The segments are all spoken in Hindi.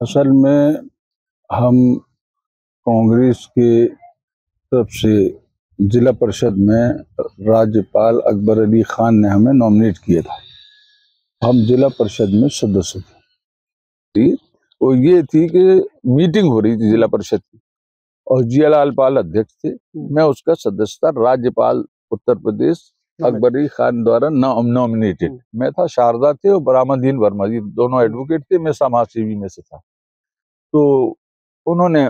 असल में हम कांग्रेस के तरफ से जिला परिषद में राज्यपाल अकबर अली खान ने हमें नॉमिनेट किया था। हम जिला परिषद में सदस्य थे। और ये थी कि मीटिंग हो रही थी जिला परिषद की और जियालाल पाल अध्यक्ष थे। मैं उसका सदस्य था। राज्यपाल उत्तर प्रदेश अकबर अली खान द्वारा नॉमिनेटेड मैं था। शारदा थे और बरामदीन वर्मा जी दोनों एडवोकेट थे। मैं समाज सेवी में से था। तो उन्होंने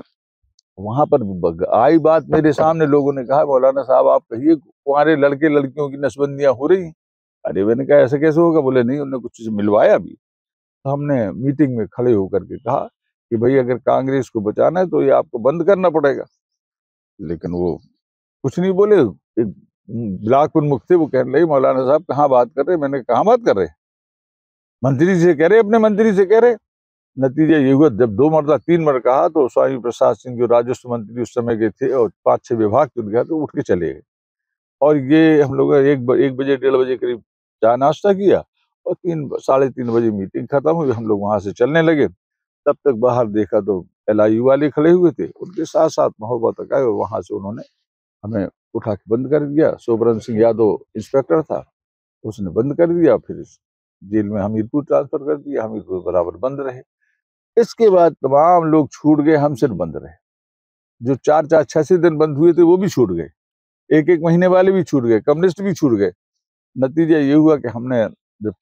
वहां पर आई बात मेरे सामने, लोगों ने कहा मौलाना साहब आप कहिए कुंवारे लड़के लड़कियों की नसबंदियां हो रही। अरे मैंने कहा ऐसे कैसे होगा? बोले नहीं, उन्होंने कुछ मिलवाया भी। तो हमने मीटिंग में खड़े होकर के कहा कि भाई अगर कांग्रेस को बचाना है तो ये आपको बंद करना पड़ेगा। लेकिन वो कुछ नहीं बोले। एक ब्लॉक प्रमुख थे, वो कहने लगे मौलाना साहब कहाँ बात कर रहे? मैंने कहा बात कर रहे? मंत्री से कह रहे, अपने मंत्री से कह रहे। नतीजा ये हुआ, जब 2 मरतबा 3 बार कहा तो स्वामी प्रसाद सिंह जो राजस्व मंत्री उस समय के थे और 5-6 विभाग के उनके तो उठ के चले गए। और ये हम लोग 1 बजे 1:30 बजे करीब चाय नाश्ता किया और 3-3:30 बजे मीटिंग खत्म हुई। हम लोग वहां से चलने लगे। तब तक बाहर देखा तो LIU वाले खड़े हुए थे, उनके साथ साथ महोबा तक आए और वहां से उन्होंने हमें उठा के बंद कर दिया। सोबरन सिंह यादव इंस्पेक्टर था, उसने बंद कर दिया। फिर जेल में हमीरपुर ट्रांसफर कर दिया। हमीरपुर बराबर बंद रहे। इसके बाद तमाम लोग छूट गए, हम सिर्फ बंद रहे। जो 4-4, 6-6 दिन बंद हुए थे वो भी छूट गए। 1-1 महीने वाले भी छूट गए, कम्युनिस्ट भी छूट गए। नतीजा ये हुआ कि हमने जब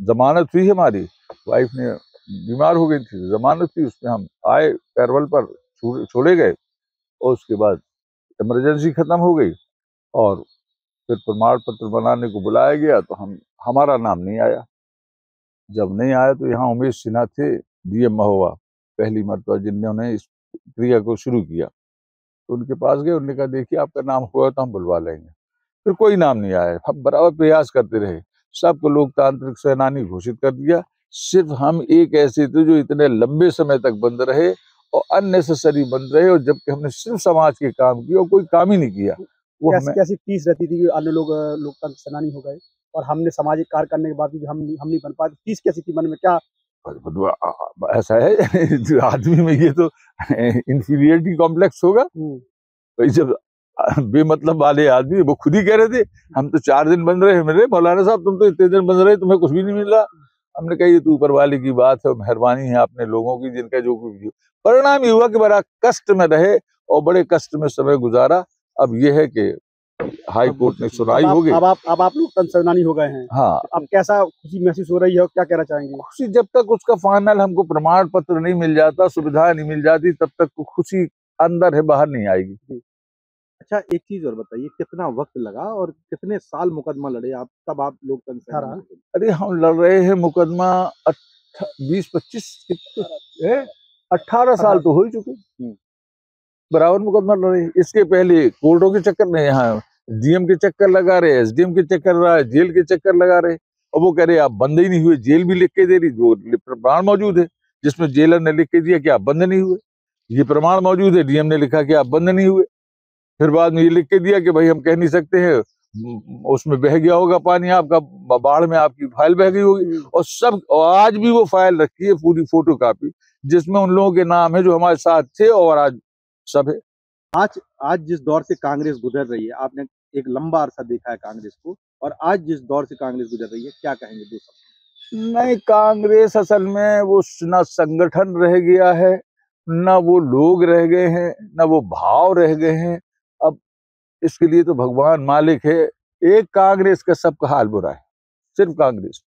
जमानत हुई, हमारी वाइफ ने बीमार हो गई थी, जमानत थी, उसमें हम आए, पैरोल पर छोड़े गए और उसके बाद इमरजेंसी खत्म हो गई और फिर प्रमाण पत्र बनाने को बुलाया गया तो हमारा नाम नहीं आया। जब नहीं आया तो यहाँ उमेश सिन्हा थे, DM महोबा, पहली मरतबा जिन्होंने इस क्रिया को शुरू किया। तो उनके पास गए, उन्होंने कहा देखिए आपका नाम हुआ तो हम बुलवा लेंगे। फिर कोई नाम नहीं आया। हम बराबर प्रयास करते रहे, सबको लोकतांत्रिक सेनानी घोषित कर दिया। सिर्फ हम एक ऐसे थे जो इतने लंबे समय तक बंद रहे और अननेसेसरी बंद रहे, और जबकि हमने सिर्फ समाज के काम किए और कोई काम ही नहीं किया। वो हमें कैसी टीस रहती थी कि अन्य लोग लोकतंत्र सेनानी हो गए और हमने सामाजिक कार्य करने के बाद भी हम नहीं बन पाए? टीस कैसी थी मन में? क्या ऐसा है जो आदमी में ये तो इंफीरियरिटी कॉम्प्लेक्स होगा। भाई जब बेमतलब वाले आदमी, वो खुद ही कह रहे थे हम तो 4 दिन बंद रहे। मेरे मौलाना साहब तुम तो इतने दिन बंद रहे, तुम्हें कुछ भी नहीं मिला। हमने कहा ये तो ऊपर वाले की बात है, मेहरबानी है आपने लोगों की, जिनका जो कुछ परिणाम ये हुआ कि बड़ा कष्ट में रहे और बड़े कष्ट में समय गुजारा। अब ये है कि हाई कोर्ट ने सुनाई हो गई। अब आप लोकतंत्र सेनानी हो गए हैं। हाँ, अब कैसा खुशी महसूस हो रही है और क्या कहना चाहेंगे? खुशी जब तक उसका फाइनल हमको प्रमाण पत्र नहीं मिल जाता, सुविधा नहीं मिल जाती, तब तक तो खुशी अंदर है, बाहर नहीं आएगी। अच्छा, एक चीज और बताइए, कितना वक्त लगा और कितने साल मुकदमा लड़े आप, तब आप लोकतंत्र सेनानी? अरे हम लड़ रहे हैं मुकदमा 20-25 18 साल तो हो ही चुके, बराबर मुकदमा लड़े। इसके पहले कोर्टों के चक्कर में, यहाँ DM के चक्कर लगा रहे, SDM के चक्कर लगा रहे, जेल के चक्कर लगा रहे। और वो कह रहे आप बंद ही नहीं हुए। जेल भी लिख के दे रही, जो प्रमाण मौजूद है जिसमें जेलर ने लिख के दिया कि आप बंद नहीं हुए। ये प्रमाण मौजूद है, DM ने लिखा कि आप बंद नहीं हुए। फिर बाद में ये लिख के दिया कि भाई हम कह नहीं सकते हैं, उसमें बह गया होगा पानी आपका, बाढ़ में आपकी फाइल बह गई होगी। और आज भी वो फाइल रखी है, पूरी फोटो कॉपी, जिसमें उन लोगों के नाम है जो हमारे साथ थे और आज सब है। आज जिस दौर से कांग्रेस गुजर रही है, आपने एक लंबा अरसा देखा है कांग्रेस को, और आज जिस दौर से कांग्रेस गुजर रही है, क्या कहेंगे 2 शब्द? नहीं, कांग्रेस असल में वो ना संगठन रह गया है, ना वो लोग रह गए हैं, ना वो भाव रह गए हैं। अब इसके लिए तो भगवान मालिक है। एक कांग्रेस का सबका हाल बुरा है, सिर्फ कांग्रेस।